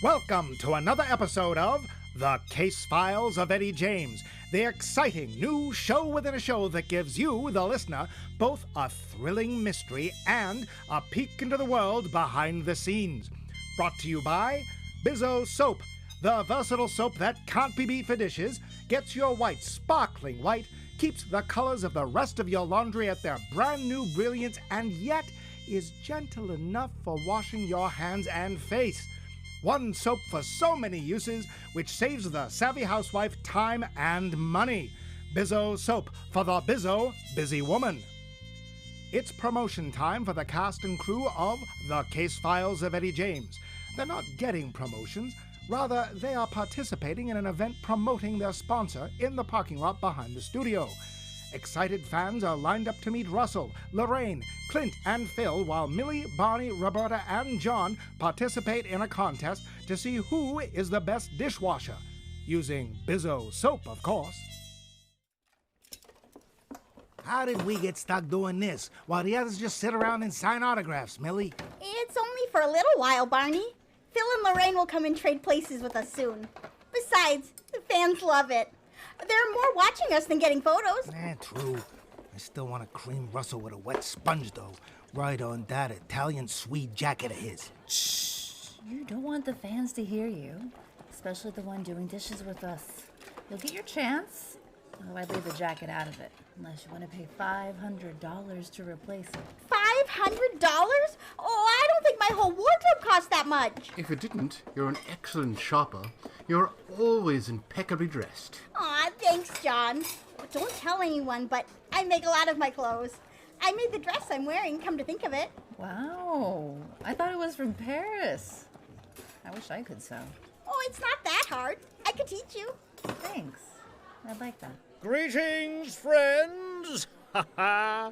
Welcome to another episode of The Case Files of Eddie James, the exciting new show within a show that gives you, the listener, both a thrilling mystery and a peek into the world behind the scenes. Brought to you by Bizzo Soap, the versatile soap that can't be beat for dishes, gets your white sparkling white, keeps the colors of the rest of your laundry at their brand new brilliance, and yet is gentle enough for washing your hands and face. One soap for so many uses, which saves the savvy housewife time and money. Bizzo Soap for the Bizzo busy woman. It's promotion time for the cast and crew of The Case Files of Eddie James. They're not getting promotions, rather they are participating in an event promoting their sponsor in the parking lot behind the studio. Excited fans are lined up to meet Russell, Lorraine, Clint, and Phil, while Millie, Barney, Roberta, and John participate in a contest to see who is the best dishwasher. Using Bizzo Soap, of course. How did we get stuck doing this while the others just sit around and sign autographs, Millie? It's only for a little while, Barney. Phil and Lorraine will come and trade places with us soon. Besides, the fans love it. There are more watching us than getting photos. True. I still want to cream Russell with a wet sponge, though. Right on that Italian Swede jacket of his. Shh. You don't want the fans to hear you, especially the one doing dishes with us. You'll get your chance. Oh, I'd leave the jacket out of it, unless you want to pay $500 to replace it. $500? Oh, I don't think my whole wardrobe cost that much. If it didn't, you're an excellent shopper. You're always impeccably dressed. Aw, thanks, John. Don't tell anyone, but I make a lot of my clothes. I made the dress I'm wearing, come to think of it. Wow. I thought it was from Paris. I wish I could sew. Oh, it's not that hard. I could teach you. Thanks. I'd like that. Greetings, friends! I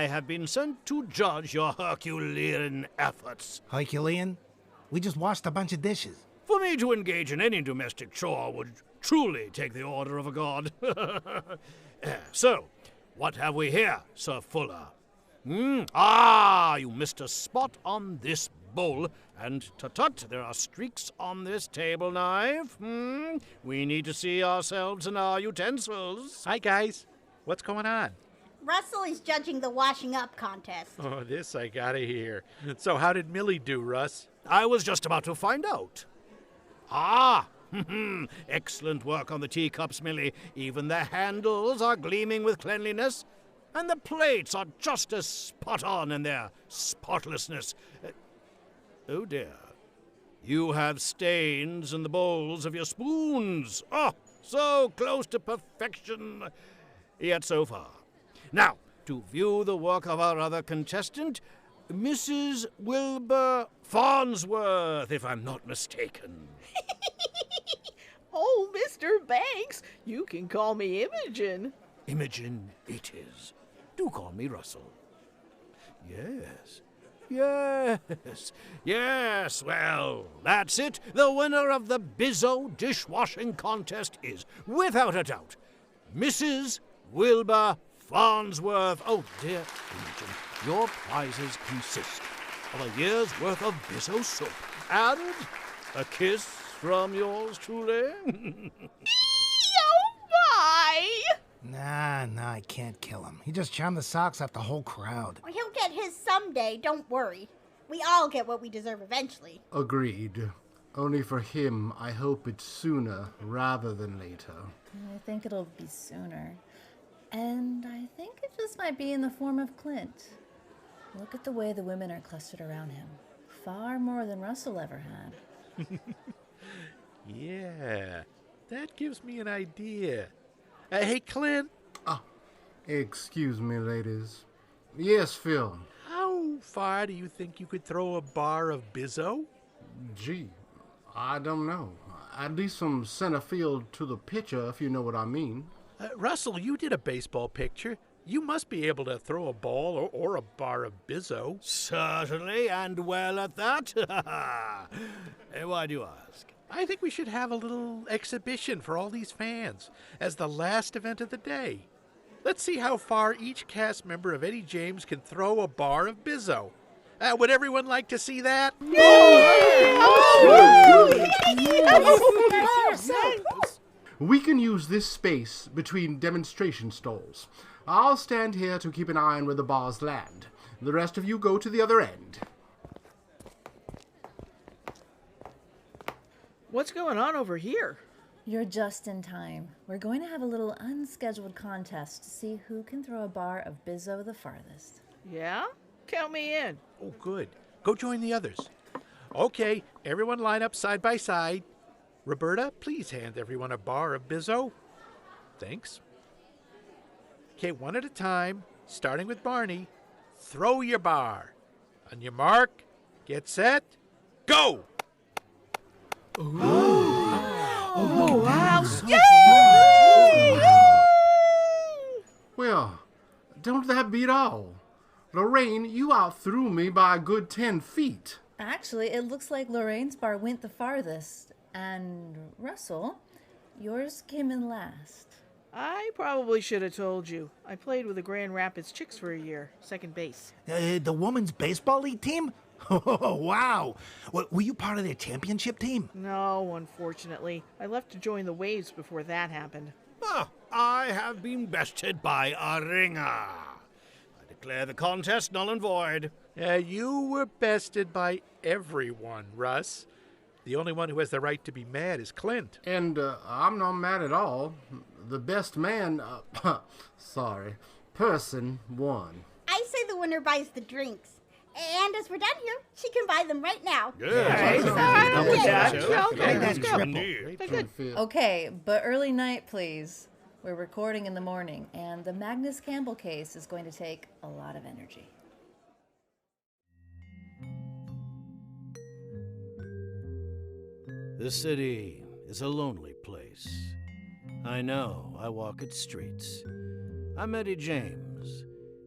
have been sent to judge your Herculean efforts. Herculean? We just washed a bunch of dishes. For me to engage in any domestic chore would truly take the order of a god. So, what have we here, Sir Fuller? You missed a spot on this bowl, and tut-tut, there are streaks on this table knife. We need to see ourselves and our utensils. Hi, guys. What's going on? Russell is judging the washing up contest. Oh, this I gotta hear. So how did Millie do, Russ? I was just about to find out. Excellent work on the teacups, Millie. Even the handles are gleaming with cleanliness, and the plates are just as spot on in their spotlessness. Oh dear. You have stains in the bowls of your spoons. Oh, so close to perfection, yet so far. Now, to view the work of our other contestant, Mrs. Wilbur Farnsworth, if I'm not mistaken. Oh, Mr. Banks, you can call me Imogen. Imogen it is. Do call me Russell. Yes, well, that's it. The winner of the Bizzo dishwashing contest is, without a doubt, Mrs. Wilbur Farnsworth. Oh, dear Imogen, your prizes consist of a year's worth of Bizzo soap and a kiss from yours truly. Oh, my! Nah, I can't kill him. He just charmed the socks off the whole crowd. Well, he'll get his someday, don't worry. We all get what we deserve eventually. Agreed. Only for him, I hope it's sooner rather than later. I think it'll be sooner. And I think it just might be in the form of Clint. Look at the way the women are clustered around him. Far more than Russell ever had. Yeah, that gives me an idea. Hey, Clint. Excuse me, ladies. Yes, Phil. How far do you think you could throw a bar of Bizzo? Gee, I don't know. At least from center field to the pitcher, if you know what I mean. Russell, you did a baseball picture. You must be able to throw a ball or a bar of Bizzo. Certainly, and well at that. Why do you ask? I think we should have a little exhibition for all these fans as the last event of the day. Let's see how far each cast member of Eddie James can throw a bar of Bizzo. Would everyone like to see that? Oh, We can use this space between demonstration stalls. I'll stand here to keep an eye on where the bars land. The rest of you go to the other end. What's going on over here? You're just in time. We're going to have a little unscheduled contest to see who can throw a bar of Bizzo the farthest. Yeah? Count me in. Oh, good. Go join the others. Okay, everyone line up side by side. Roberta, please hand everyone a bar of Bizzo. Thanks. Okay, one at a time, starting with Barney. Throw your bar. On your mark, get set, go! Oh, wow. Well, don't that beat all? Lorraine, you outthrew me by a good 10 feet. Actually, it looks like Lorraine's bar went the farthest. And Russell, yours came in last. I probably should have told you. I played with the Grand Rapids Chicks for a year, second base. The women's baseball league team? Oh, wow. Were you part of their championship team? No, unfortunately. I left to join the Waves before that happened. I have been bested by a ringer. I declare the contest null and void. You were bested by everyone, Russ. The only one who has the right to be mad is Clint. And I'm not mad at all. The best man, person won. I say the winner buys the drinks. And as we're done here, she can buy them right now. Okay, but early night, please. We're recording in the morning, and the Magnus Campbell case is going to take a lot of energy. The city is a lonely place. I know, I walk its streets. I'm Eddie James.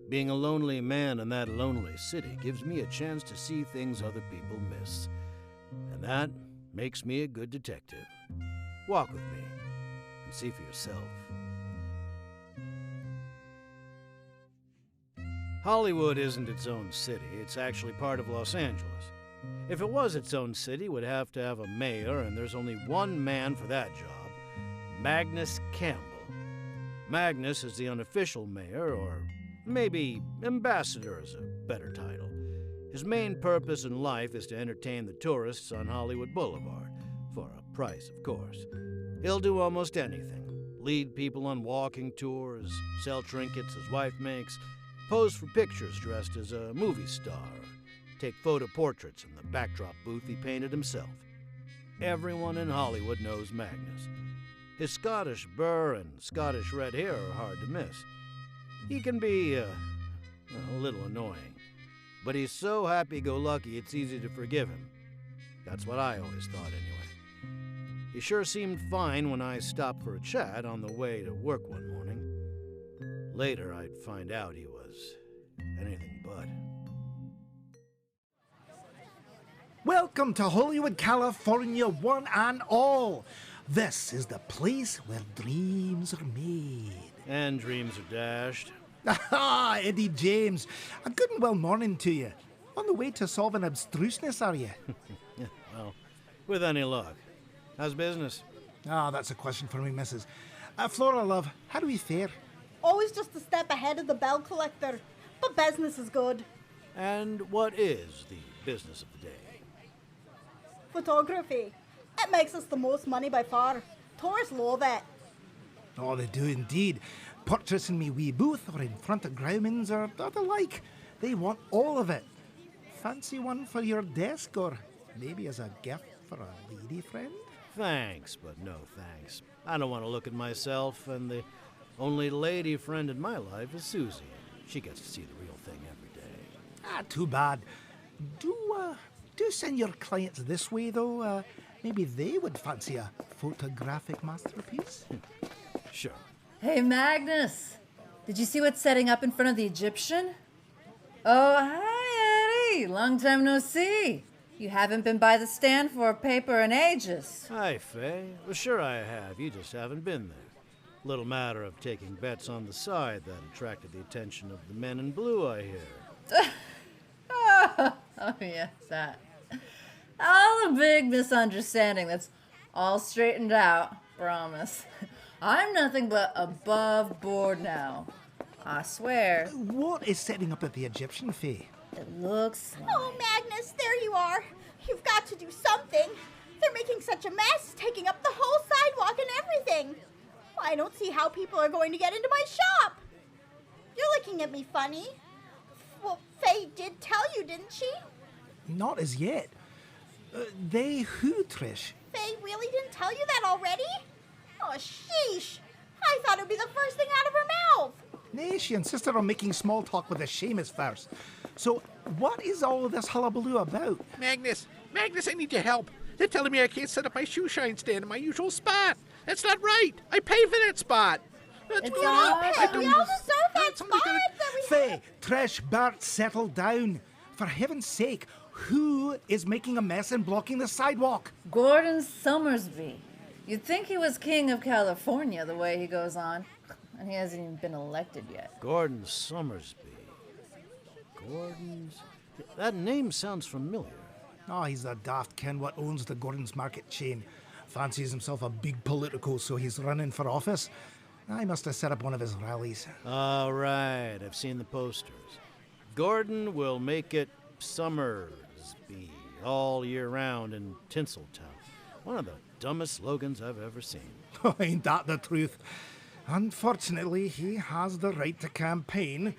Being a lonely man in that lonely city gives me a chance to see things other people miss. And that makes me a good detective. Walk with me and see for yourself. Hollywood isn't its own city. It's actually part of Los Angeles. If it was its own city, it would have to have a mayor, and there's only one man for that job, Magnus Campbell. Magnus is the unofficial mayor, or maybe ambassador is a better title. His main purpose in life is to entertain the tourists on Hollywood Boulevard, for a price, of course. He'll do almost anything. Lead people on walking tours, sell trinkets his wife makes, pose for pictures dressed as a movie star, take photo portraits in the backdrop booth he painted himself. Everyone in Hollywood knows Magnus. His Scottish burr and Scottish red hair are hard to miss. He can be a little annoying, but he's so happy-go-lucky it's easy to forgive him. That's what I always thought anyway. He sure seemed fine when I stopped for a chat on the way to work one morning. Later, I'd find out he was anything but. Welcome to Hollywood, California, one and all. This is the place where dreams are made. And dreams are dashed. Ah, Eddie James. A good and well morning to you. On the way to solving abstruseness, are you? Yeah, well, with any luck. How's business? Ah, that's a question for me, missus. Flora, love, how do we fare? Always just a step ahead of the bell collector. But business is good. And what is the business of the day? Photography. It makes us the most money by far. Tourists love it. Oh, they do indeed. Portraits in me wee booth or in front of Grauman's or the like. They want all of it. Fancy one for your desk or maybe as a gift for a lady friend? Thanks, but no thanks. I don't want to look at myself, and the only lady friend in my life is Susie. She gets to see the real thing every day. Ah, too bad. Do send your clients this way, though. Maybe they would fancy a photographic masterpiece. Sure. Hey, Magnus! Did you see what's setting up in front of the Egyptian? Oh, hi, Eddie! Long time no see. You haven't been by the stand for paper in ages. Hi, Faye. Well, sure I have. You just haven't been there. Little matter of taking bets on the side that attracted the attention of the men in blue, I hear. Oh, yes, that. All a big misunderstanding that's All straightened out, promise. I'm nothing but above board now. I swear. What is setting up at the Egyptian Fae? It looks like... Oh, Magnus, there you are. You've got to do something. They're making such a mess, taking up the whole sidewalk and everything. I don't see how people are going to get into my shop. You're looking at me funny. Well, Faye did tell you, didn't she? Not as yet. They who, Trish? Faye really didn't tell you that already? Oh, sheesh. I thought it would be the first thing out of her mouth. Nay, she insisted on making small talk with the Seamus first. So, what is all of this hullabaloo about? Magnus, I need your help. They're telling me I can't set up my shoe shine stand in my usual spot. That's not right. I pay for that spot. That's It's good. all Hey, right. we all deserve that Somebody's spot. gotta- Faye, Trish, Burt, settle down. For heaven's sake, who is making a mess and blocking the sidewalk? Gordon Summersby. You'd think he was king of California the way he goes on. And he hasn't even been elected yet. Gordon Summersby. Gordon's... That name sounds familiar. Oh, he's the daft ken what owns the Gordon's Market chain. Fancies himself a big political, so he's running for office. I must have set up one of his rallies. All right, I've seen the posters. Gordon will make it Summersby all year round in Tinseltown. One of the dumbest slogans I've ever seen. Ain't that the truth? Unfortunately, he has the right to campaign.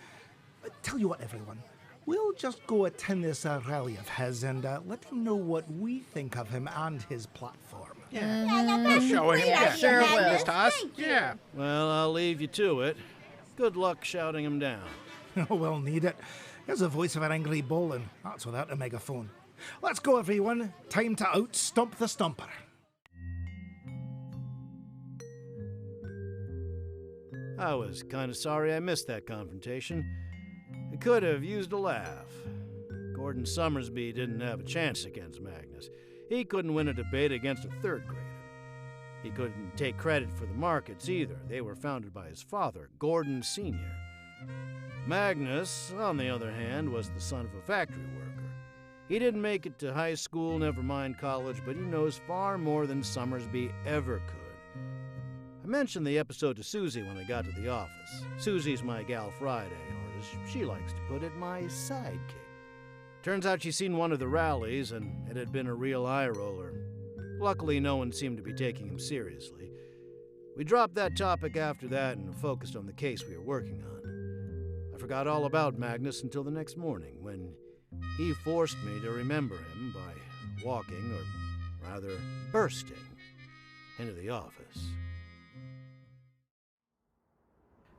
Tell you what, everyone. We'll just go attend this rally of his and let him know what we think of him and his platform. Yeah, that's a Show him great that. idea, Sure will. Magnus. Mr. Haas? Thank you. Yeah. Well, I'll leave you to it. Good luck shouting him down. We'll need it. Here's the voice of an angry bull, and that's without a megaphone. Let's go, everyone. Time to outstomp the stomper. I was kind of sorry I missed that confrontation. I could have used a laugh. Gordon Summersby didn't have a chance against Magnus. He couldn't win a debate against a third grader. He couldn't take credit for the markets either. They were founded by his father, Gordon Sr. Magnus, on the other hand, was the son of a factory worker. He didn't make it to high school, never mind college, but he knows far more than Summersby ever could. I mentioned the episode to Susie when I got to the office. Susie's my gal Friday, or as she likes to put it, my sidekick. Turns out she'd seen one of the rallies, and it had been a real eye-roller. Luckily, no one seemed to be taking him seriously. We dropped that topic after that and focused on the case we were working on. I forgot all about Magnus until the next morning, when he forced me to remember him by walking, or rather bursting, into the office.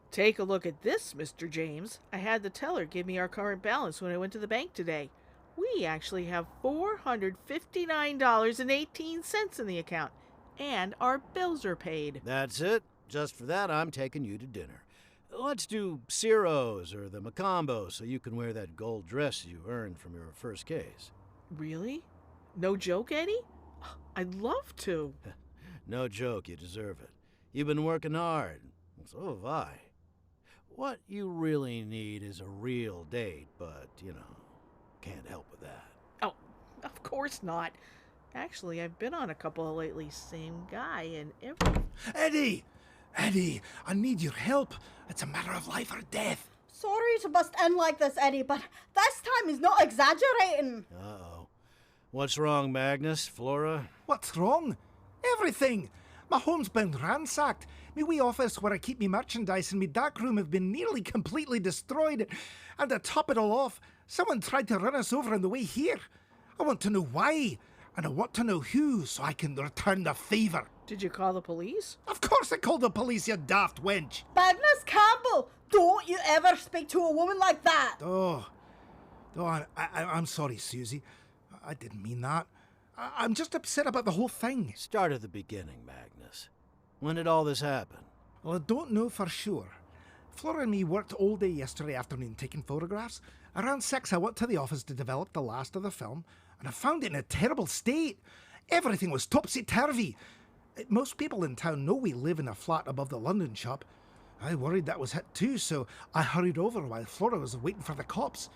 Take a look at this, Mr. James. I had the teller give me our current balance when I went to the bank today. We actually have $459.18 in the account, and our bills are paid. That's it. Just for that, I'm taking you to dinner. Let's do Ciro's or the Macombo so you can wear that gold dress you earned from your first case. Really? No joke, Eddie? I'd love to. No joke, you deserve it. You've been working hard. So have I. What you really need is a real date, but, can't help with that. Oh, of course not. Actually, I've been on a couple lately. Same guy and every... Eddie, I need your help. It's a matter of life or death. Sorry to bust in like this, Eddie, but this time is not exaggerating. Uh-oh. What's wrong, Magnus? Flora? What's wrong? Everything. My home's been ransacked. Me wee office where I keep me merchandise and me dark room have been nearly completely destroyed. And to top it all off, someone tried to run us over on the way here. I want to know why, and I want to know who, so I can return the favour. Did you call the police? Of course I called the police, you daft wench. Magnus Campbell, don't you ever speak to a woman like that. I'm sorry, Susie. I didn't mean that. I'm just upset about the whole thing. Start at the beginning, Magnus. When did all this happen? Well, I don't know for sure. Flora and me worked all day yesterday afternoon taking photographs. Around 6, I went to the office to develop the last of the film, and I found it in a terrible state. Everything was topsy-turvy. Most people in town know we live in a flat above the London shop. I worried that was hit too, so I hurried over while Flora was waiting for the cops.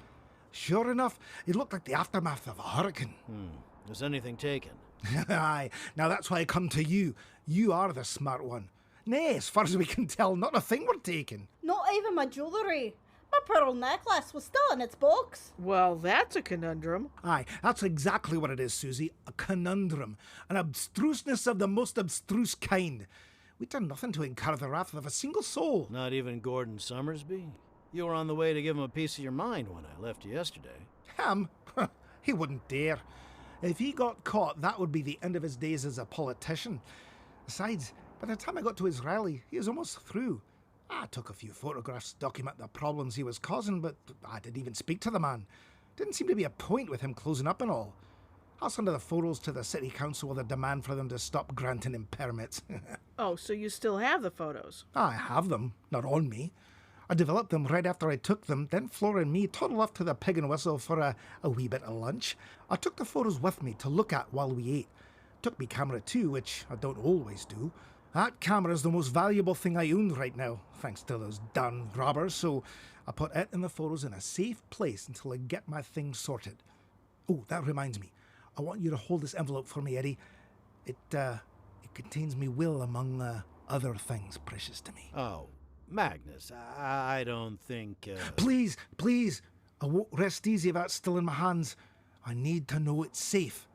Sure enough, it looked like the aftermath of a hurricane. Was anything taken? Aye, now that's why I come to you. You are the smart one. Nay, as far as we can tell, not a thing we're taking. Not even my jewellery. My pearl necklace was still in its box. Well, that's a conundrum. Aye, that's exactly what it is, Susie. A conundrum. An abstruseness of the most abstruse kind. We done nothing to incur the wrath of a single soul. Not even Gordon Summersby? You were on the way to give him a piece of your mind when I left you yesterday. Him? He wouldn't dare. If he got caught, that would be the end of his days as a politician. Besides, by the time I got to his rally, he was almost through. I took a few photographs to document the problems he was causing, but I didn't even speak to the man. Didn't seem to be a point with him closing up and all. I'll send the photos to the city council with a demand for them to stop granting him permits. Oh, so you still have the photos? I have them, not on me. I developed them right after I took them, then Flora and me toddled off to the Pig and Whistle for a wee bit of lunch. I took the photos with me to look at while we ate. Took me camera too, which I don't always do. That camera's the most valuable thing I own right now, thanks to those darn robbers, so I put it and the photos in a safe place until I get my things sorted. Oh, that reminds me. I want you to hold this envelope for me, Eddie. It contains me will among other things precious to me. Oh, Magnus, I don't think... Please, please. I won't rest easy if that's still in my hands. I need to know it's safe.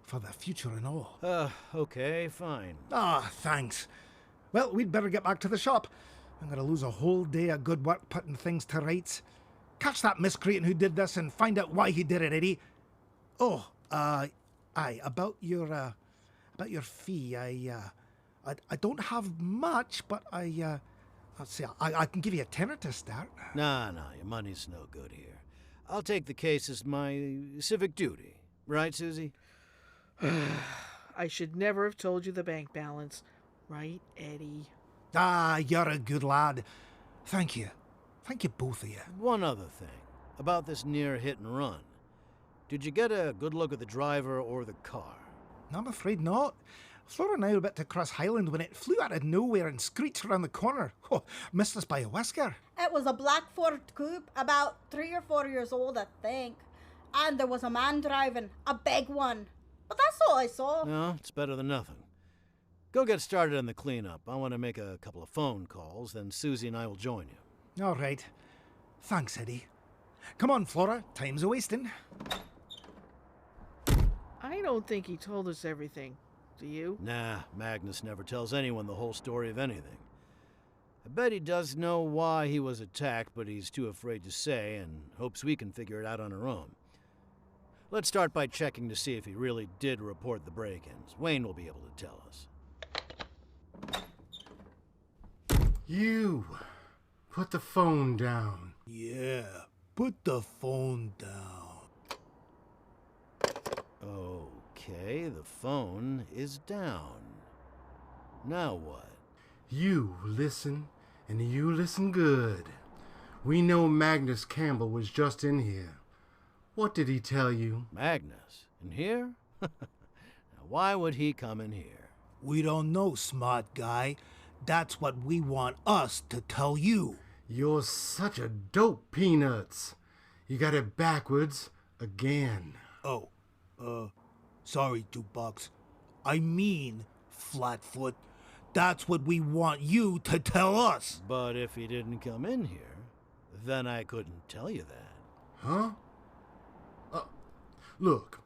For the future and all. Okay, fine. Thanks. Well, we'd better get back to the shop. I'm going to lose a whole day of good work putting things to rights. Catch that miscreant who did this and find out why he did it, Eddie. Oh, aye, about your fee. I don't have much, but let's see, I can give you a tenner to start. Nah, your money's no good here. I'll take the case as my civic duty. Right, Susie? I should never have told you the bank balance. Right, Eddie? You're a good lad. Thank you. Thank you, both of you. One other thing. About this near hit and run. Did you get a good look at the driver or the car? I'm afraid not. Flora and I were about to cross Highland when it flew out of nowhere and screeched around the corner. Oh, missed us by a whisker. It was a black Ford coupe, about 3 or 4 years old, I think. And there was a man driving, a big one. But that's all I saw. No, it's better than nothing. Go get started on the cleanup. I want to make a couple of phone calls, then Susie and I will join you. All right. Thanks, Eddie. Come on, Flora. Time's a-wasting. I don't think he told us everything. Do you? Nah, Magnus never tells anyone the whole story of anything. I bet he does know why he was attacked, but he's too afraid to say and hopes we can figure it out on our own. Let's start by checking to see if he really did report the break-ins. Wayne will be able to tell us. You! Put the phone down. Yeah, put the phone down. Okay, the phone is down. Now what? You listen, and you listen good. We know Magnus Campbell was just in here. What did he tell you? Magnus? In here? Now, why would he come in here? We don't know, smart guy. That's what we want us to tell you. You're such a dope, Peanuts. You got it backwards again. Oh, sorry, Jukebox. I mean, Flatfoot. That's what we want you to tell us. But if he didn't come in here, then I couldn't tell you that. Huh? Look,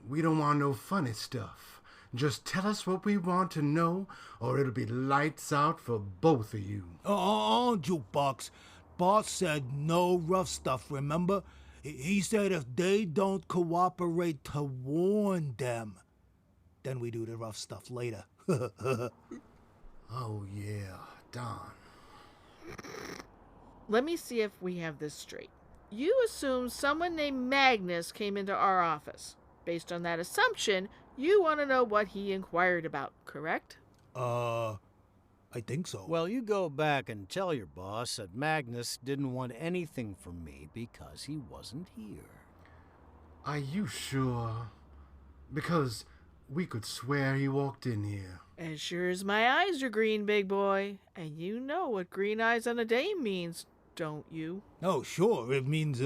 we don't want no funny stuff. Just tell us what we want to know, or it'll be lights out for both of you. Jukebox. Boss said no rough stuff, remember? He said if they don't cooperate to warn them, then we do the rough stuff later. Oh, yeah, Don. Let me see if we have this straight. You assume someone named Magnus came into our office. Based on that assumption, you want to know what he inquired about, correct? I think so. Well, you go back and tell your boss that Magnus didn't want anything from me because he wasn't here. Are you sure? Because we could swear he walked in here. As sure as my eyes are green, big boy. And you know what green eyes on a dame means, don't you? Oh, sure. It means,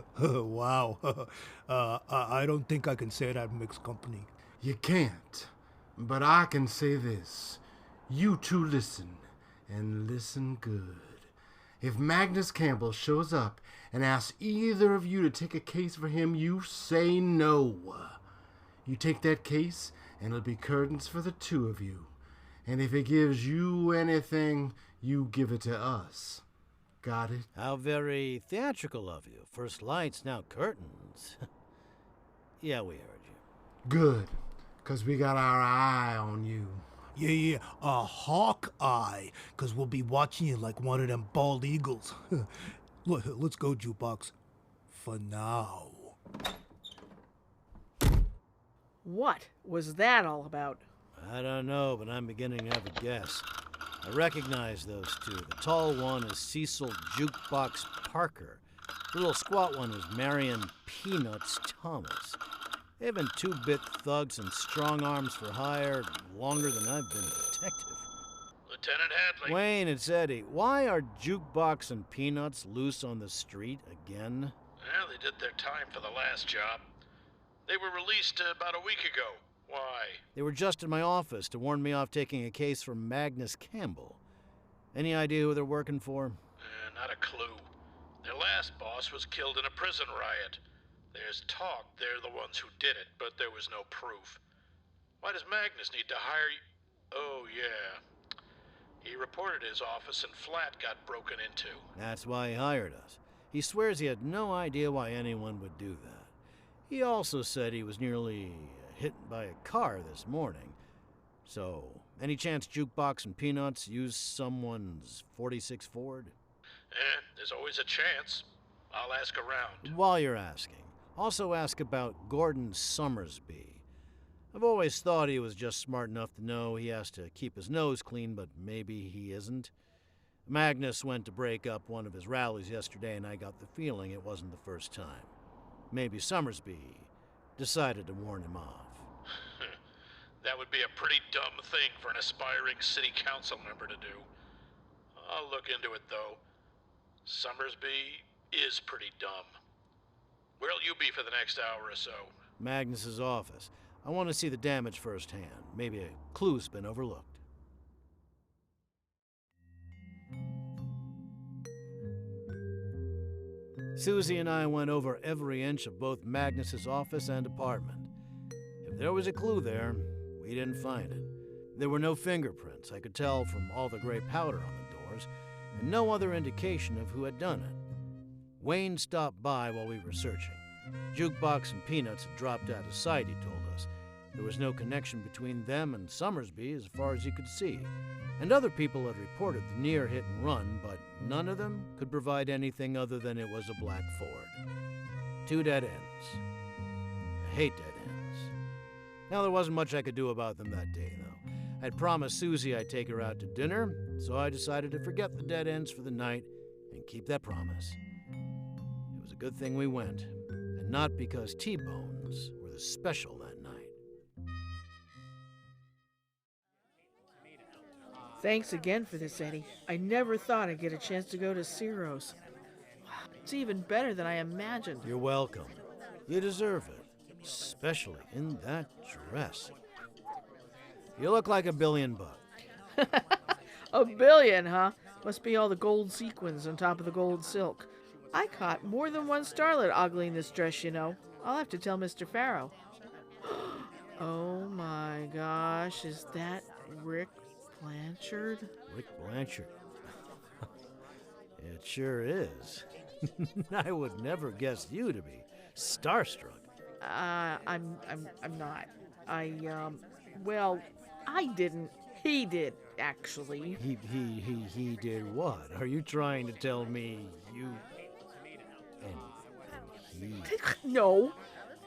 wow. I don't think I can say that in mixed company. You can't. But I can say this. You two listen, and listen good. If Magnus Campbell shows up and asks either of you to take a case for him, you say no. You take that case, and it'll be curtains for the two of you. And if it gives you anything, you give it to us. Got it? How very theatrical of you. First lights, now curtains. Yeah, we heard you. Good, 'cause we got our eye on you. Yeah, a hawk eye, 'cause we'll be watching you like one of them bald eagles. Let's go, Jukebox. For now. What was that all about? I don't know, but I'm beginning to have a guess. I recognize those two. The tall one is Cecil Jukebox Parker. The little squat one is Marion Peanuts Thomas. They've been two-bit thugs and strong arms for hire longer than I've been a detective. Lieutenant Hadley. Wayne, it's Eddie. Why are Jukebox and Peanuts loose on the street again? Well, they did their time for the last job. They were released about a week ago. Why? They were just in my office to warn me off taking a case from Magnus Campbell. Any idea who they're working for? Not a clue. Their last boss was killed in a prison riot. There's talk they're the ones who did it, but there was no proof. Why does Magnus need to hire you? Oh, yeah. He reported his office and flat got broken into. That's why he hired us. He swears he had no idea why anyone would do that. He also said he was nearly hit by a car this morning. So, any chance Jukebox and Peanuts used someone's 46 Ford? There's always a chance. I'll ask around. While you're asking, also ask about Gordon Summersby. I've always thought he was just smart enough to know he has to keep his nose clean, but maybe he isn't. Magnus went to break up one of his rallies yesterday, and I got the feeling it wasn't the first time. Maybe Summersby decided to warn him off. That would be a pretty dumb thing for an aspiring city council member to do. I'll look into it, though. Summersby is pretty dumb. Where'll you be for the next hour or so? Magnus's office. I want to see the damage firsthand. Maybe a clue's been overlooked. Susie and I went over every inch of both Magnus's office and apartment. If there was a clue there, we didn't find it. There were no fingerprints, I could tell from all the gray powder on the doors, and no other indication of who had done it. Wayne stopped by while we were searching. Jukebox and Peanuts had dropped out of sight, he told us. There was no connection between them and Summersby as far as he could see. And other people had reported the near hit and run, but none of them could provide anything other than it was a black Ford. 2 dead ends. I hate dead ends. Now, there wasn't much I could do about them that day, though. I'd promised Susie I'd take her out to dinner, so I decided to forget the dead ends for the night and keep that promise. It was a good thing we went, and not because T-bones were the special that night. Thanks again for this, Eddie. I never thought I'd get a chance to go to Ciro's. It's even better than I imagined. You're welcome. You deserve it, especially in that dress. You look like $1 billion. $1 billion, huh? Must be all the gold sequins on top of the gold silk. I caught more than one starlet ogling this dress, you know. I'll have to tell Mr. Farrow. Oh my gosh, is that Rick Blanchard? Rick Blanchard? It sure is. I would never guess you to be starstruck. I'm not. Well, I didn't. He did, actually. He did what? Are you trying to tell me you... And he... No.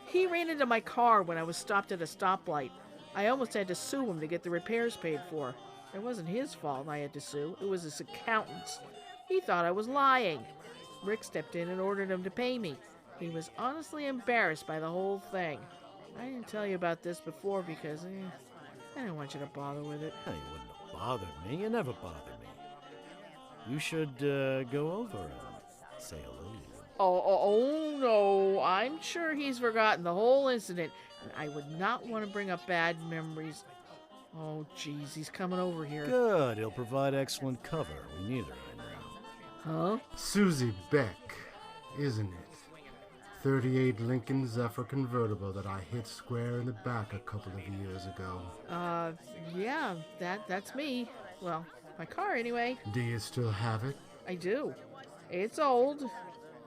He ran into my car when I was stopped at a stoplight. I almost had to sue him to get the repairs paid for. It wasn't his fault I had to sue. It was his accountant's. He thought I was lying. Rick stepped in and ordered him to pay me. He was honestly embarrassed by the whole thing. I didn't tell you about this before because I didn't want you to bother with it. You wouldn't have bothered me. You never bothered me. You should go over and say hello. Oh, no. I'm sure he's forgotten the whole incident. and I would not want to bring up bad memories. Oh, geez, he's coming over here. Good. He'll provide excellent cover. We need it right now. Huh? Susie Beck, isn't it? 38 Lincoln Zephyr convertible that I hit square in the back a couple of years ago. Yeah, that's me. Well, my car anyway. Do you still have it? I do. It's old,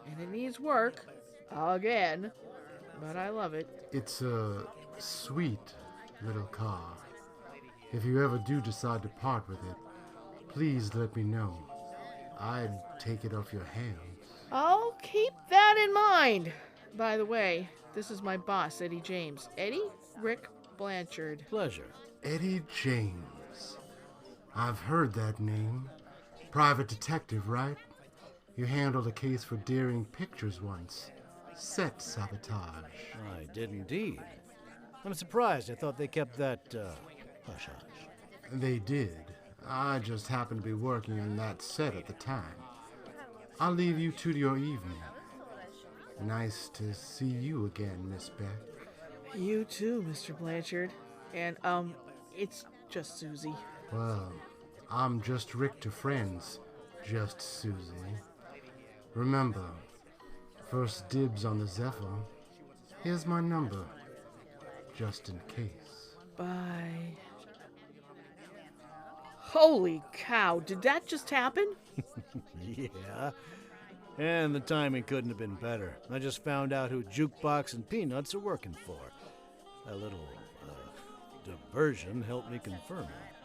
and it needs work. Again. But I love it. It's a sweet little car. If you ever do decide to part with it, please let me know. I'd take it off your hands. I'll keep that in mind. By the way, this is my boss, Eddie James. Eddie Rick Blanchard. Pleasure. Eddie James. I've heard that name. Private detective, right? You handled a case for Daring Pictures once. Set sabotage. I did indeed. I'm surprised. I thought they kept that, hush-hush. They did. I just happened to be working on that set at the time. I'll leave you to your evening. Nice to see you again, Miss Beck. You too, Mr. Blanchard. And, it's just Susie. Well, I'm just Rick to friends, just Susie. Remember, first dibs on the Zephyr. Here's my number, just in case. Bye. Holy cow, did that just happen? Yeah. And the timing couldn't have been better. I just found out who Jukebox and Peanuts are working for. A little, diversion helped me confirm it.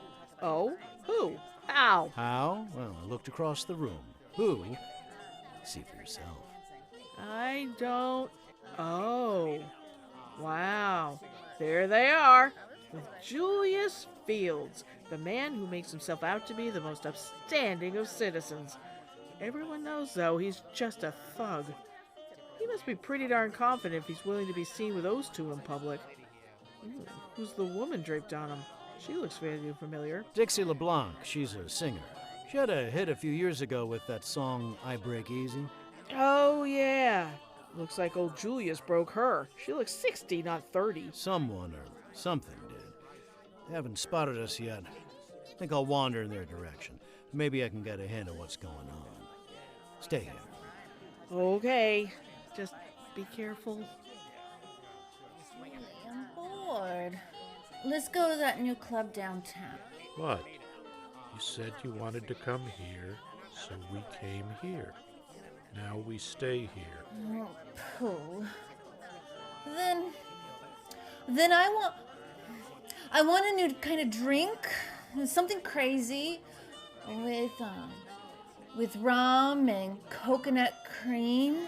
Oh? Who? How? How? Well, I looked across the room. Who? See for yourself. I don't... Oh. Wow. There they are. With Julius Fields, the man who makes himself out to be the most upstanding of citizens. Everyone knows, though, he's just a thug. He must be pretty darn confident if he's willing to be seen with those two in public. Ooh, who's the woman draped on him? She looks vaguely familiar. Dixie LeBlanc. She's a singer. She had a hit a few years ago with that song, I Break Easy. Oh, yeah. Looks like old Julius broke her. She looks 60, not 30. Someone or something did. They haven't spotted us yet. I think I'll wander in their direction. Maybe I can get a hint of what's going on. Stay here. Okay. Just be careful. Really, I'm bored. Let's go to that new club downtown. What? You said you wanted to come here, so we came here. Now we stay here. Oh, pooh. Then I want a new kind of drink, something crazy, with rum and coconut cream,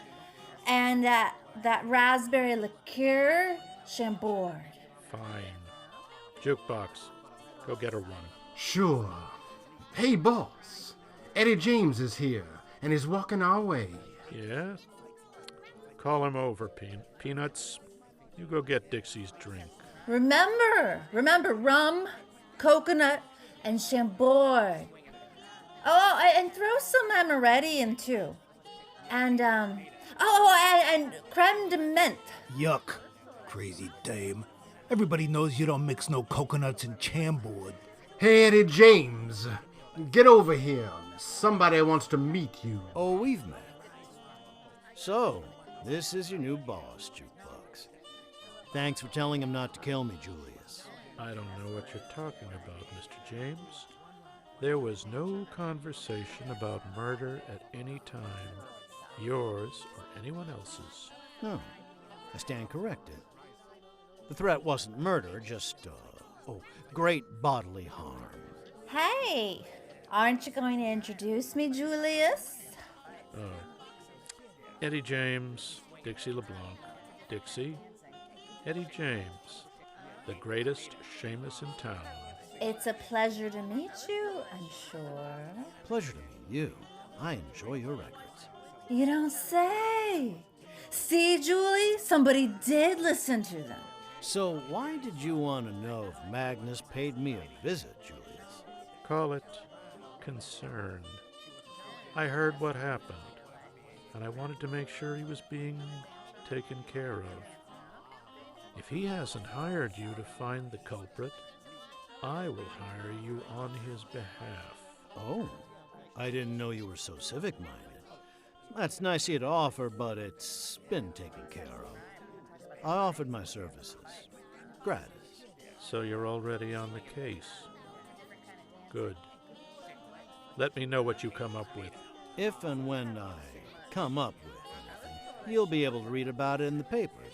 and that raspberry liqueur, Chambord. Fine. Jukebox, go get her one. Sure. Hey, boss. Eddie James is here, and he's walking our way. Yeah? Call him over, Peanuts. You go get Dixie's drink. Remember, rum, coconut, and Chambord. Oh, and throw some amaretti in too. And, and creme de menthe. Yuck, crazy dame. Everybody knows you don't mix no coconuts and Chambord. Hey, Eddie James. Get over here. Somebody wants to meet you. Oh, we've met. So, this is your new boss, Jukebox. Thanks for telling him not to kill me, Julius. I don't know what you're talking about, Mr. James. There was no conversation about murder at any time, yours or anyone else's. No, I stand corrected. The threat wasn't murder, just, great bodily harm. Hey, aren't you going to introduce me, Julius? Eddie James, Dixie LeBlanc, Dixie, Eddie James, the greatest Seamus in town. It's a pleasure to meet you, I'm sure. Pleasure to meet you. I enjoy your records. You don't say. See, Julie, somebody did listen to them. So why did you want to know if Magnus paid me a visit, Julius? Call it concern. I heard what happened, and I wanted to make sure he was being taken care of. If he hasn't hired you to find the culprit, I will hire you on his behalf. Oh, I didn't know you were so civic-minded. That's nice of you to offer, but it's been taken care of. I offered my services. Gratis. So you're already on the case. Good. Let me know what you come up with. If and when I come up with anything, you'll be able to read about it in the papers,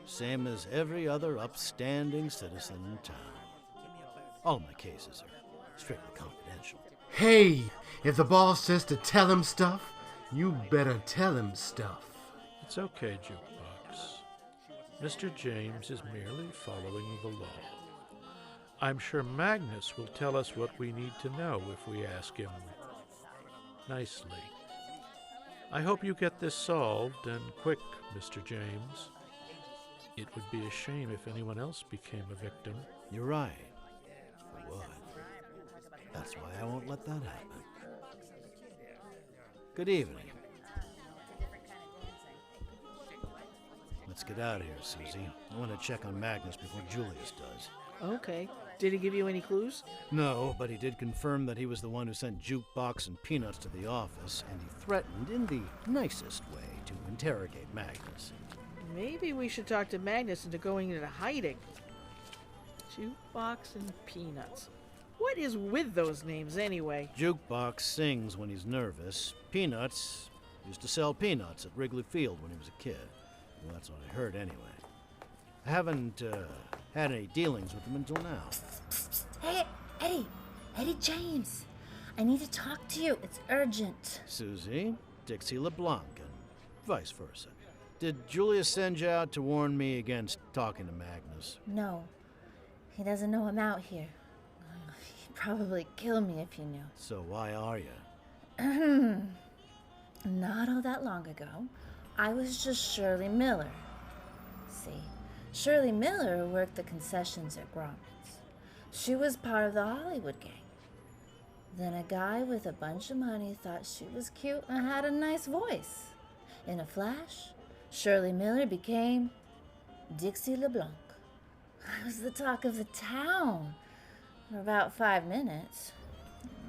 same as every other upstanding citizen in town. All my cases are strictly confidential. Hey, if the boss says to tell him stuff, you better tell him stuff. It's okay, Jukebox. Mr. James is merely following the law. I'm sure Magnus will tell us what we need to know if we ask him nicely. I hope you get this solved, and quick, Mr. James. It would be a shame if anyone else became a victim. You're right. It would. That's why I won't let that happen. Good evening. Let's get out of here, Susie. I want to check on Magnus before Julius does. Okay. Did he give you any clues? No, but he did confirm that he was the one who sent Jukebox and Peanuts to the office, and he threatened in the nicest way to interrogate Magnus. Maybe we should talk to Magnus into going into hiding. Jukebox and Peanuts. What is with those names anyway? Jukebox sings when he's nervous. Peanuts used to sell peanuts at Wrigley Field when he was a kid. Well, that's what I heard anyway. I haven't had any dealings with him until now. Hey, Eddie James. I need to talk to you. It's urgent. Susie, Dixie LeBlanc, and vice versa. Did Julius send you out to warn me against talking to Magnus? No. He doesn't know I'm out here. He'd probably kill me if he knew. So why are you? Not all that long ago, I was just Shirley Miller. See, Shirley Miller worked the concessions at Grauman's. She was part of the Hollywood gang. Then a guy with a bunch of money thought she was cute and had a nice voice. In a flash, Shirley Miller became Dixie LeBlanc. I was the talk of the town for about 5 minutes.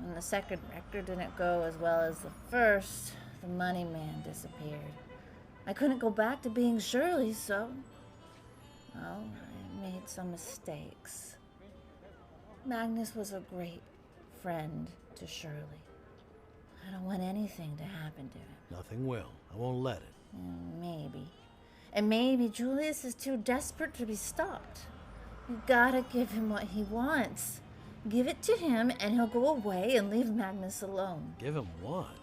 When the second record didn't go as well as the first, the money man disappeared. I couldn't go back to being Shirley, so, well, I made some mistakes. Magnus was a great friend to Shirley. I don't want anything to happen to him. Nothing will. I won't let it. Maybe. And maybe Julius is too desperate to be stopped. You gotta give him what he wants. Give it to him and he'll go away and leave Magnus alone. Give him what?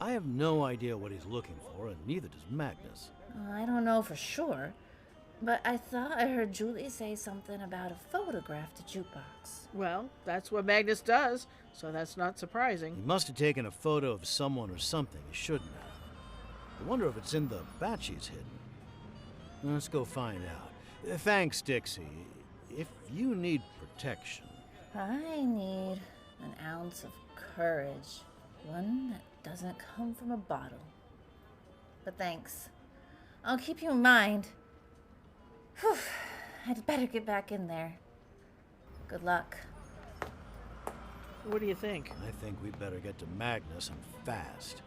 I have no idea what he's looking for, and neither does Magnus. I don't know for sure, but I thought I heard Julie say something about a photograph to Jukebox. Well, that's what Magnus does, so that's not surprising. He must have taken a photo of someone or something he shouldn't have. I wonder if it's in the batch he's hidden. Let's go find out. Thanks, Dixie. If you need protection... I need an ounce of courage. One that doesn't come from a bottle. But thanks. I'll keep you in mind. Whew. I'd better get back in there. Good luck. What do you think? I think we better get to Magnus and fast.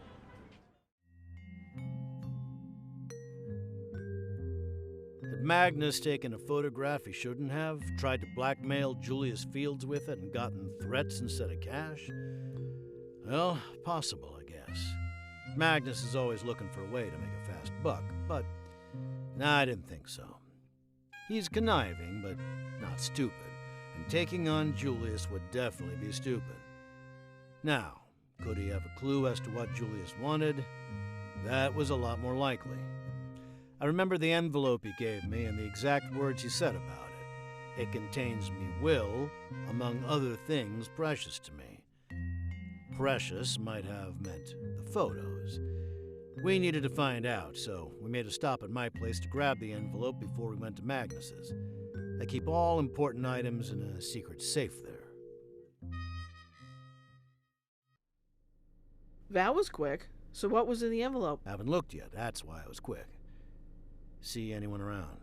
Had Magnus taken a photograph he shouldn't have, tried to blackmail Julius Fields with it, and gotten threats instead of cash? Well, possible, I guess. Magnus is always looking for a way to make a fast buck, but I didn't think so. He's conniving, but not stupid, and taking on Julius would definitely be stupid. Now, could he have a clue as to what Julius wanted? That was a lot more likely. I remember the envelope he gave me and the exact words he said about it. It contains me will, among other things precious to me. Precious might have meant the photos. We needed to find out, so we made a stop at my place to grab the envelope before we went to Magnus's. They keep all important items in a secret safe there. That was quick. So what was in the envelope? Haven't looked yet, that's why I was quick. See anyone around?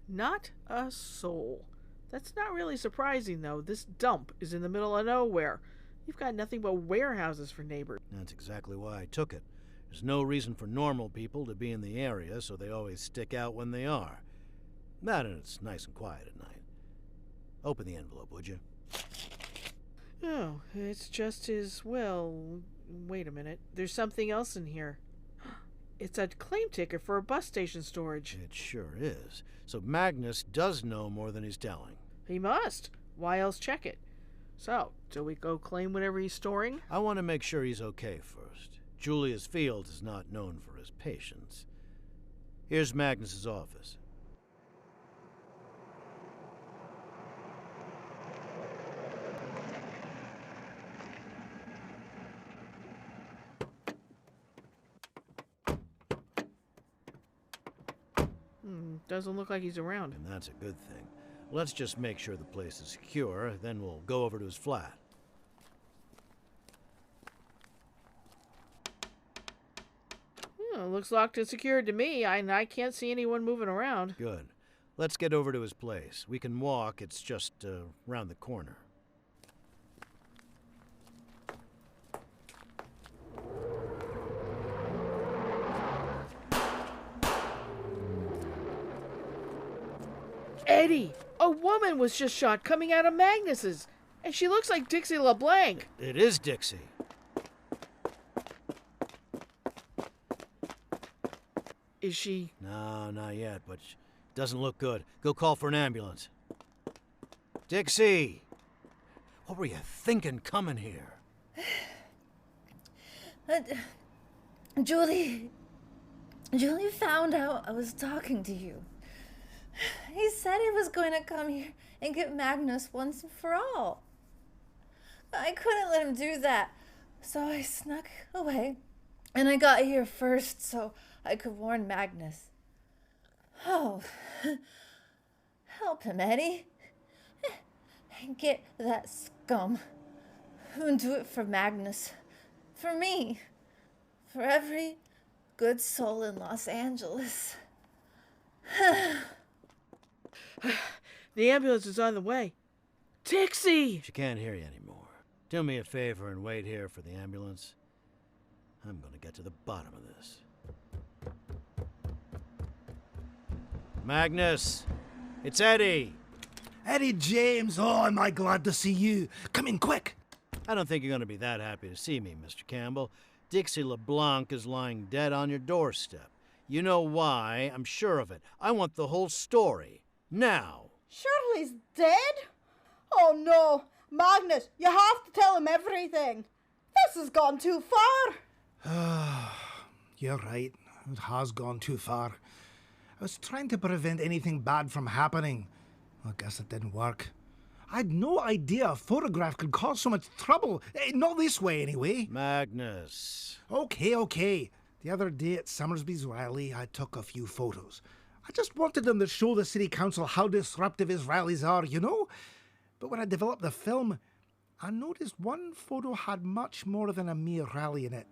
Not a soul. That's not really surprising, though. This dump is in the middle of nowhere. You've got nothing but warehouses for neighbors. That's exactly why I took it. There's no reason for normal people to be in the area, so they always stick out when they are. That and it's nice and quiet at night. Open the envelope, would you? Oh, it's just as well. Wait a minute. There's something else in here. It's a claim ticket for a bus station storage. It sure is. So Magnus does know more than he's telling. He must. Why else check it? So, do we go claim whatever he's storing? I want to make sure he's okay first. Julius Fields is not known for his patience. Here's Magnus's office. Doesn't look like he's around. And that's a good thing. Let's just make sure the place is secure, then we'll go over to his flat. Looks locked and secured to me, and I can't see anyone moving around. Good. Let's get over to his place. We can walk, it's just round the corner. Eddie! A woman was just shot coming out of Magnus's, and she looks like Dixie LeBlanc. It is Dixie. Is she... No, not yet, but doesn't look good. Go call for an ambulance. Dixie! What were you thinking coming here? Julie found out I was talking to you. He said he was going to come here and get Magnus once and for all. I couldn't let him do that, so I snuck away, and I got here first so I could warn Magnus. Oh, help him, Eddie. And get that scum. And do it for Magnus. For me. For every good soul in Los Angeles. The ambulance is on the way. Dixie! She can't hear you anymore. Do me a favor and wait here for the ambulance. I'm gonna get to the bottom of this. Magnus! It's Eddie! Eddie James, oh, am I glad to see you. Come in quick. I don't think you're gonna be that happy to see me, Mr. Campbell. Dixie LeBlanc is lying dead on your doorstep. You know why, I'm sure of it. I want the whole story. Now. Shirley's dead? Oh no, Magnus, you have to tell him everything. This has gone too far. You're right. It has gone too far. I was trying to prevent anything bad from happening. I guess it didn't work. I had no idea a photograph could cause so much trouble. Not this way, anyway. Magnus. Okay. The other day at Summersby's rally, I took a few photos. I just wanted them to show the city council how disruptive his rallies are, you know? But when I developed the film, I noticed one photo had much more than a mere rally in it.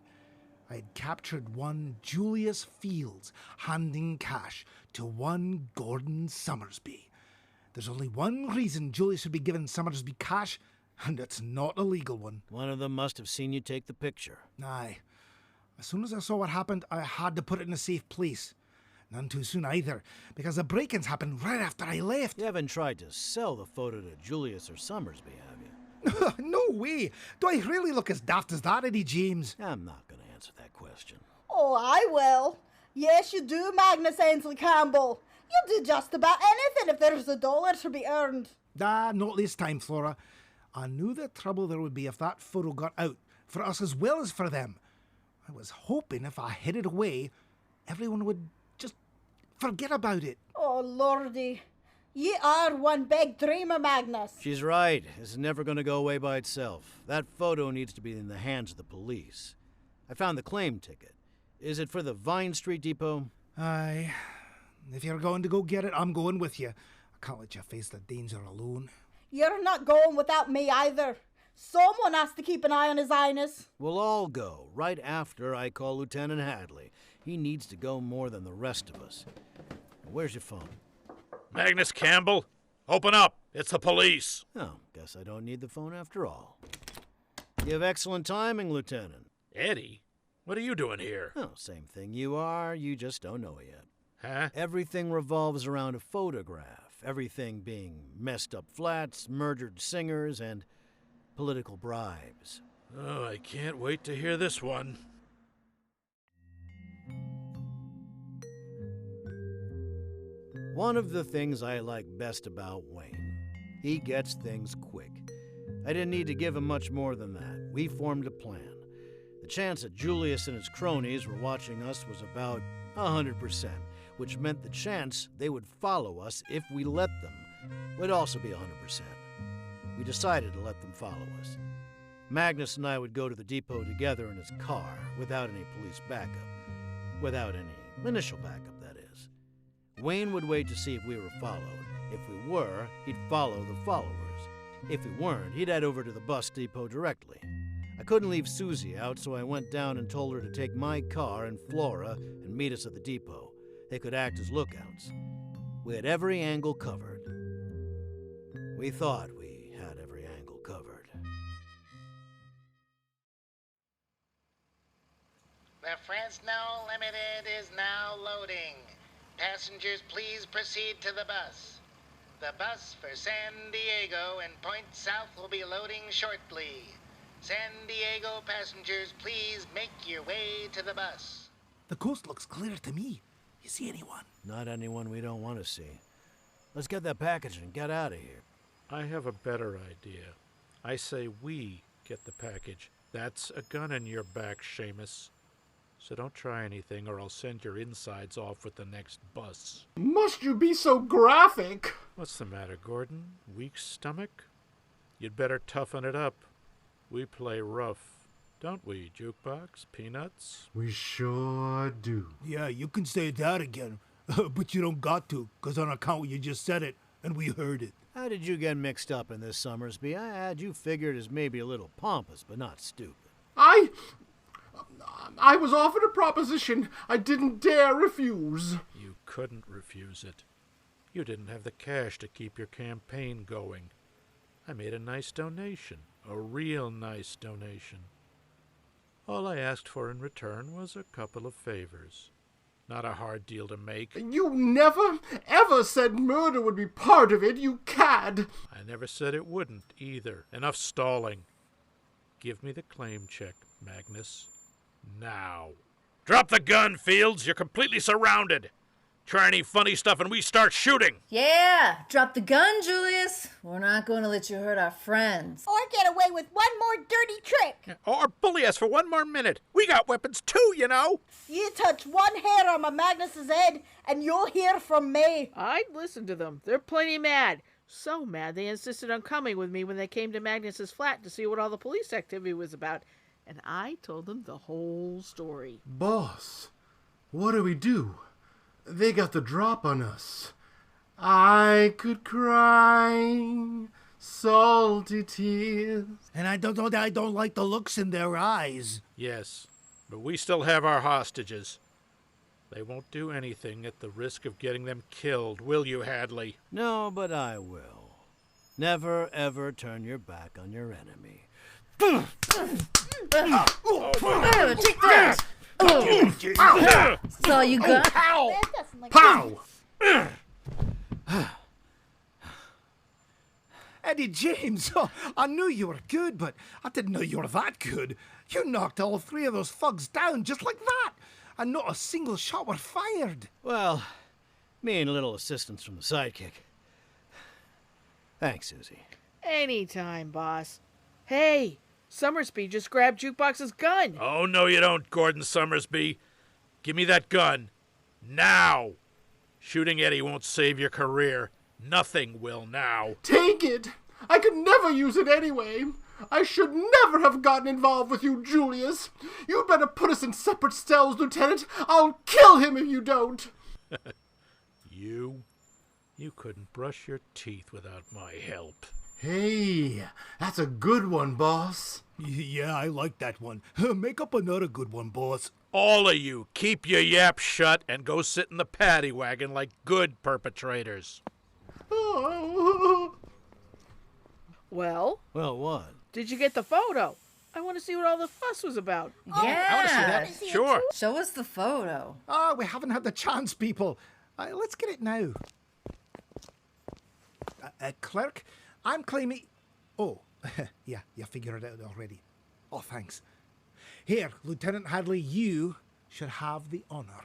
I had captured one Julius Fields handing cash to one Gordon Summersby. There's only one reason Julius should be giving Summersby cash, and it's not a legal one. One of them must have seen you take the picture. Aye. As soon as I saw what happened, I had to put it in a safe place. None too soon either, because the break-ins happened right after I left. You haven't tried to sell the photo to Julius or Summersby, have you? No way. Do I really look as daft as that, Eddie James? I'm not going to answer that question. Oh, I will. Yes, you do, Magnus Campbell. You'll do just about anything if there's $1 to be earned. Not this time, Flora. I knew the trouble there would be if that photo got out, for us as well as for them. I was hoping if I hid it away, everyone would just forget about it. Oh, Lordy. Ye are one big dreamer, Magnus. She's right. This is never going to go away by itself. That photo needs to be in the hands of the police. I found the claim ticket. Is it for the Vine Street Depot? Aye. If you're going to go get it, I'm going with you. I can't let you face the danger alone. You're not going without me either. Someone has to keep an eye on His Highness. We'll all go, right after I call Lieutenant Hadley. He needs to go more than the rest of us. Where's your phone? Magnus Campbell, open up. It's the police. Oh, guess I don't need the phone after all. You have excellent timing, Lieutenant. Eddie, what are you doing here? Oh, same thing you are. You just don't know it yet. Huh? Everything revolves around a photograph. Everything being messed up flats, murdered singers, and political bribes. Oh, I can't wait to hear this one. One of the things I like best about Wayne, he gets things quick. I didn't need to give him much more than that. We formed a plan. The chance that Julius and his cronies were watching us was about 100%, which meant the chance they would follow us if we let them would also be 100%. We decided to let them follow us. Magnus and I would go to the depot together in his car, without any police backup. Without any initial backup, that is. Wayne would wait to see if we were followed. If we were, he'd follow the followers. If we weren't, he'd head over to the bus depot directly. I couldn't leave Susie out, so I went down and told her to take my car and Flora and meet us at the depot. They could act as lookouts. We had every angle covered. We thought we had every angle covered. The Fresno Limited is now loading. Passengers, please proceed to the bus. The bus for San Diego and Point South will be loading shortly. San Diego passengers, please make your way to the bus. The coast looks clear to me. You see anyone? Not anyone we don't want to see. Let's get that package and get out of here. I have a better idea. I say we get the package. That's a gun in your back, Seamus. So don't try anything or I'll send your insides off with the next bus. Must you be so graphic? What's the matter, Gordon? Weak stomach? You'd better toughen it up. We play rough, don't we, Jukebox? Peanuts? We sure do. Yeah, you can say that again. But you don't got to, 'cause on account you just said it, and we heard it. How did you get mixed up in this, Summersby? I had you figured as maybe a little pompous, but not stupid. I was offered a proposition I didn't dare refuse. You couldn't refuse it. You didn't have the cash to keep your campaign going. I made a nice donation, a real nice donation. All I asked for in return was a couple of favors. Not a hard deal to make. You never, ever said murder would be part of it, you cad. I never said it wouldn't, either. Enough stalling. Give me the claim check, Magnus. Now. Drop the gun, Fields. You're completely surrounded. Try any funny stuff and we start shooting. Yeah, drop the gun, Julius. We're not going to let you hurt our friends. Or get away with one more dirty trick. Or bully us for one more minute. We got weapons too, you know. You touch one hair on my Magnus's head, and you'll hear from me. I'd listen to them. They're plenty mad. So mad they insisted on coming with me when they came to Magnus's flat to see what all the police activity was about. And I told them the whole story. Boss, what do we do? They got the drop on us. I could cry salty tears. And I don't like the looks in their eyes. Yes, but we still have our hostages. They won't do anything at the risk of getting them killed, will you, Hadley? No, but I will. Never, ever turn your back on your enemy. Take that! That's all you got? That doesn't like Pow! Eddie James, oh, I knew you were good, but I didn't know you were that good. You knocked all three of those thugs down just like that, and not a single shot were fired. Well, me and a little assistance from the sidekick. Thanks, Susie. Anytime, boss. Hey, Summersby just grabbed Jukebox's gun. Oh, no you don't, Gordon Summersby. Give me that gun. Now! Shooting Eddie won't save your career. Nothing will now. Take it! I could never use it anyway. I should never have gotten involved with you, Julius. You'd better put us in separate cells, Lieutenant. I'll kill him if you don't. You couldn't brush your teeth without my help. Hey, that's a good one, boss. Yeah, I like that one. Make up another good one, boss. All of you, keep your yap shut and go sit in the paddy wagon like good perpetrators. Well, Well, what? did you get the photo? I want to see what all the fuss was about. Yeah. I want to see that. see it Sure. Show us the photo. Ah, we haven't had the chance, people. Let's get it now. Clerk, I'm claiming... Oh, yeah, you figured it out already. Oh, thanks. Here, Lieutenant Hadley, you should have the honor.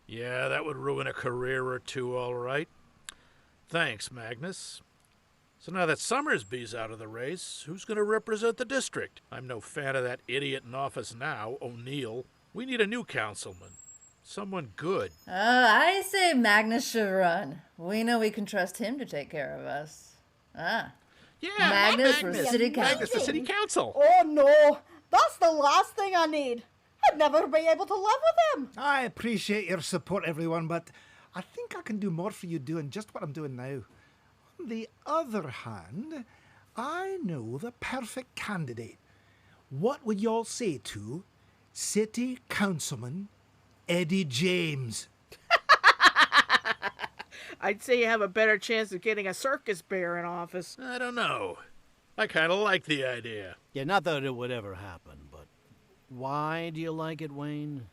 Yeah, that would ruin a career or two, all right. Thanks, Magnus. So now that Summersby's out of the race, who's going to represent the district? I'm no fan of that idiot in office now, O'Neill. We need a new councilman. Someone good. I say Magnus should run. We know we can trust him to take care of us. Ah. Yeah, Magnus for Magnus. city Magnus council. for city council. Oh no, that's the last thing I need. I'd never be able to live with him. I appreciate your support, everyone, but I think I can do more for you doing just what I'm doing now. On the other hand, I know the perfect candidate. What would y'all say to City Councilman Eddie James? I'd say you have a better chance of getting a circus bear in office. I don't know. I kind of like the idea. Yeah, not that it would ever happen, but why do you like it, Wayne?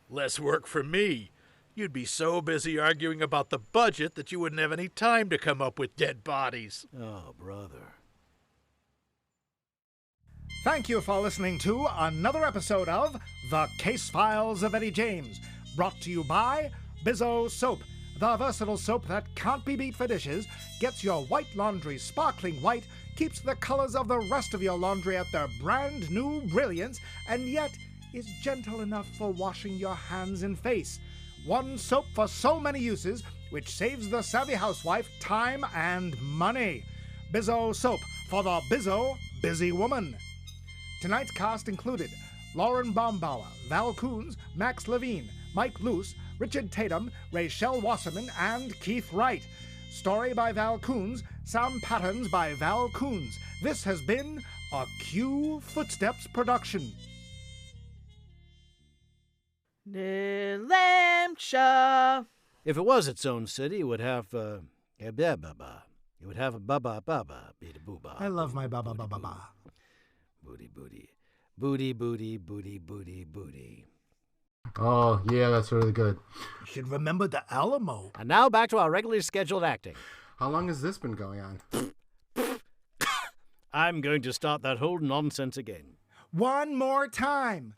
Less work for me. You'd be so busy arguing about the budget that you wouldn't have any time to come up with dead bodies. Oh, brother. Thank you for listening to another episode of The Case Files of Eddie James, brought to you by Bizzo Soap, the versatile soap that can't be beat for dishes, gets your white laundry sparkling white, keeps the colors of the rest of your laundry at their brand new brilliance, and yet is gentle enough for washing your hands and face. One soap for so many uses, which saves the savvy housewife time and money. Bizzo Soap for the Bizzo busy woman. Tonight's cast included Lauren Baumbauer, Val Kuhns, Max Levine, Mike Luce, Richard Tatum, Rachelle Wasserman, and Keith Wright. Story by Val Kuhns, sound patterns by Val Kuhns. This has been a Q Footsteps production. New Hampshire. If it was its own city, it would have it would have a baba beat a booba. I love my baba baba ba. Booty booty. Booty booty booty booty booty. Oh, yeah, that's really good. You should remember the Alamo. And now back to our regularly scheduled acting. How long has this been going on? I'm going to start that whole nonsense again. One more time.